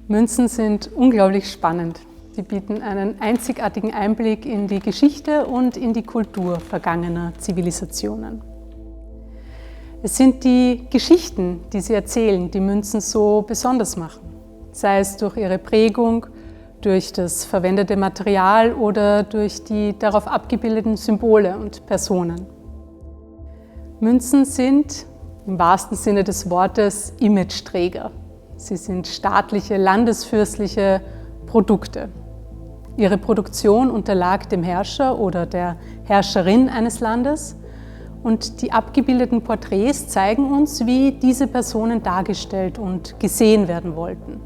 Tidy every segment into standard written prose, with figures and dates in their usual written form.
Münzen sind unglaublich spannend. Sie bieten einen einzigartigen Einblick in die Geschichte und in die Kultur vergangener Zivilisationen. Es sind die Geschichten, die sie erzählen, die Münzen so besonders machen. Sei es durch ihre Prägung, durch das verwendete Material oder durch die darauf abgebildeten Symbole und Personen. Münzen sind im wahrsten Sinne des Wortes Imageträger. Sie sind staatliche, landesfürstliche Produkte. Ihre Produktion unterlag dem Herrscher oder der Herrscherin eines Landes und die abgebildeten Porträts zeigen uns, wie diese Personen dargestellt und gesehen werden wollten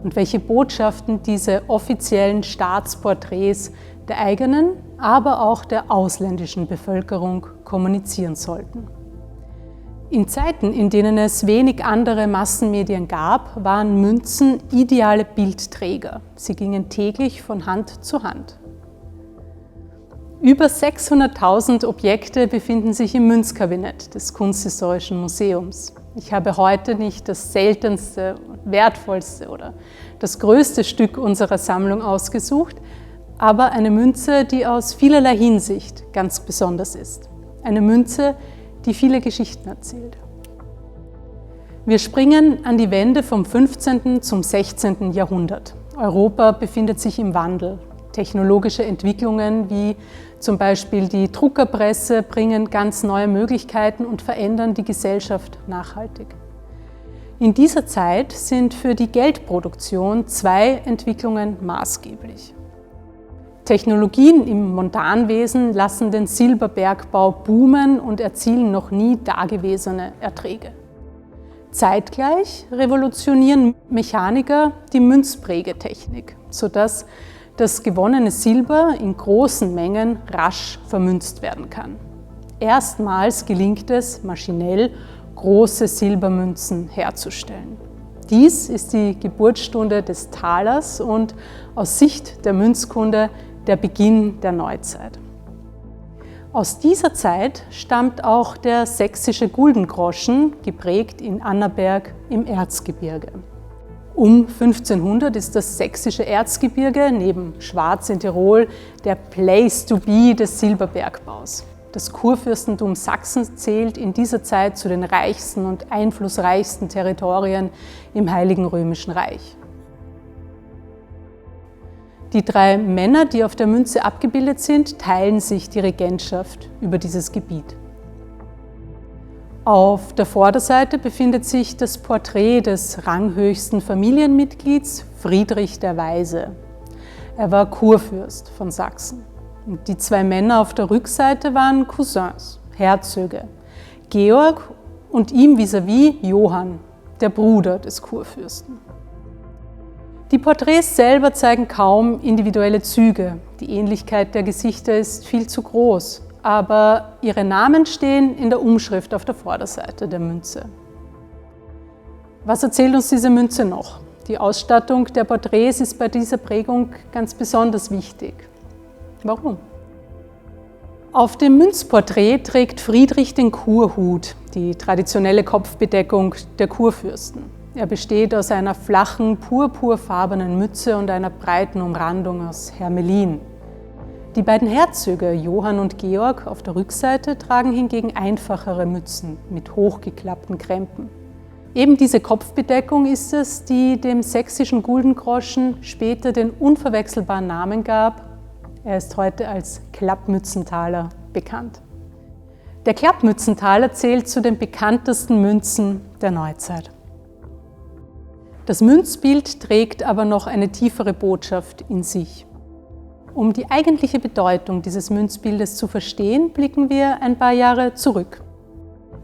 und welche Botschaften diese offiziellen Staatsporträts der eigenen, aber auch der ausländischen Bevölkerung kommunizieren sollten. In Zeiten, in denen es wenig andere Massenmedien gab, waren Münzen ideale Bildträger. Sie gingen täglich von Hand zu Hand. Über 600.000 Objekte befinden sich im Münzkabinett des Kunsthistorischen Museums. Ich habe heute nicht das seltenste, wertvollste oder das größte Stück unserer Sammlung ausgesucht, aber eine Münze, die aus vielerlei Hinsicht ganz besonders ist. Eine Münze, die viele Geschichten erzählt. Wir springen an die Wende vom 15. zum 16. Jahrhundert. Europa befindet sich im Wandel. Technologische Entwicklungen wie zum Beispiel die Druckerpresse bringen ganz neue Möglichkeiten und verändern die Gesellschaft nachhaltig. In dieser Zeit sind für die Geldproduktion zwei Entwicklungen maßgeblich. Technologien im Montanwesen lassen den Silberbergbau boomen und erzielen noch nie dagewesene Erträge. Zeitgleich revolutionieren Mechaniker die Münzprägetechnik, sodass das gewonnene Silber in großen Mengen rasch vermünzt werden kann. Erstmals gelingt es, maschinell große Silbermünzen herzustellen. Dies ist die Geburtsstunde des Talers und aus Sicht der Münzkunde der Beginn der Neuzeit. Aus dieser Zeit stammt auch der sächsische Guldengroschen, geprägt in Annaberg im Erzgebirge. Um 1500 ist das sächsische Erzgebirge neben Schwarz in Tirol der Place to be des Silberbergbaus. Das Kurfürstentum Sachsen zählt in dieser Zeit zu den reichsten und einflussreichsten Territorien im Heiligen Römischen Reich. Die drei Männer, die auf der Münze abgebildet sind, teilen sich die Regentschaft über dieses Gebiet. Auf der Vorderseite befindet sich das Porträt des ranghöchsten Familienmitglieds Friedrich der Weise. Er war Kurfürst von Sachsen. Und die zwei Männer auf der Rückseite waren Cousins, Herzöge, Georg und ihm vis-à-vis Johann, der Bruder des Kurfürsten. Die Porträts selber zeigen kaum individuelle Züge. Die Ähnlichkeit der Gesichter ist viel zu groß, aber ihre Namen stehen in der Umschrift auf der Vorderseite der Münze. Was erzählt uns diese Münze noch? Die Ausstattung der Porträts ist bei dieser Prägung ganz besonders wichtig. Warum? Auf dem Münzporträt trägt Friedrich den Kurhut, die traditionelle Kopfbedeckung der Kurfürsten. Er besteht aus einer flachen, purpurfarbenen Mütze und einer breiten Umrandung aus Hermelin. Die beiden Herzöge, Johann und Georg, auf der Rückseite tragen hingegen einfachere Mützen mit hochgeklappten Krempen. Eben diese Kopfbedeckung ist es, die dem sächsischen Guldengroschen später den unverwechselbaren Namen gab. Er ist heute als Klappmützentaler bekannt. Der Klappmützentaler zählt zu den bekanntesten Münzen der Neuzeit. Das Münzbild trägt aber noch eine tiefere Botschaft in sich. Um die eigentliche Bedeutung dieses Münzbildes zu verstehen, blicken wir ein paar Jahre zurück.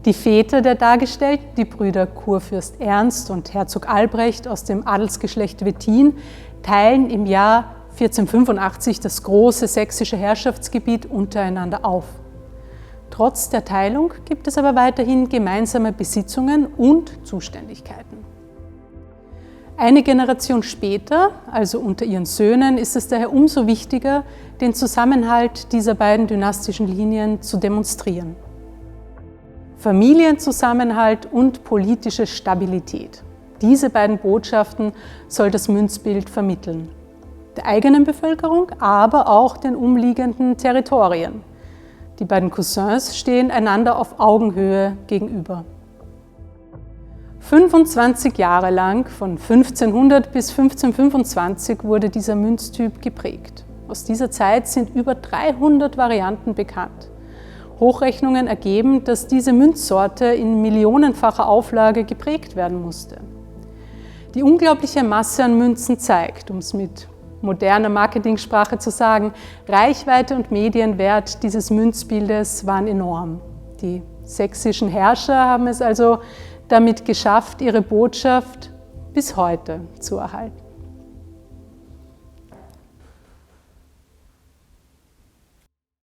Die Väter der Dargestellten, die Brüder Kurfürst Ernst und Herzog Albrecht aus dem Adelsgeschlecht Wettin, teilen im Jahr 1485 das große sächsische Herrschaftsgebiet untereinander auf. Trotz der Teilung gibt es aber weiterhin gemeinsame Besitzungen und Zuständigkeiten. Eine Generation später, also unter ihren Söhnen, ist es daher umso wichtiger, den Zusammenhalt dieser beiden dynastischen Linien zu demonstrieren. Familienzusammenhalt und politische Stabilität. Diese beiden Botschaften soll das Münzbild vermitteln. Der eigenen Bevölkerung, aber auch den umliegenden Territorien. Die beiden Cousins stehen einander auf Augenhöhe gegenüber. 25 Jahre lang, von 1500 bis 1525, wurde dieser Münztyp geprägt. Aus dieser Zeit sind über 300 Varianten bekannt. Hochrechnungen ergeben, dass diese Münzsorte in millionenfacher Auflage geprägt werden musste. Die unglaubliche Masse an Münzen zeigt, um es mit moderner Marketingsprache zu sagen, Reichweite und Medienwert dieses Münzbildes waren enorm. Die sächsischen Herrscher haben es also damit geschafft, ihre Botschaft bis heute zu erhalten.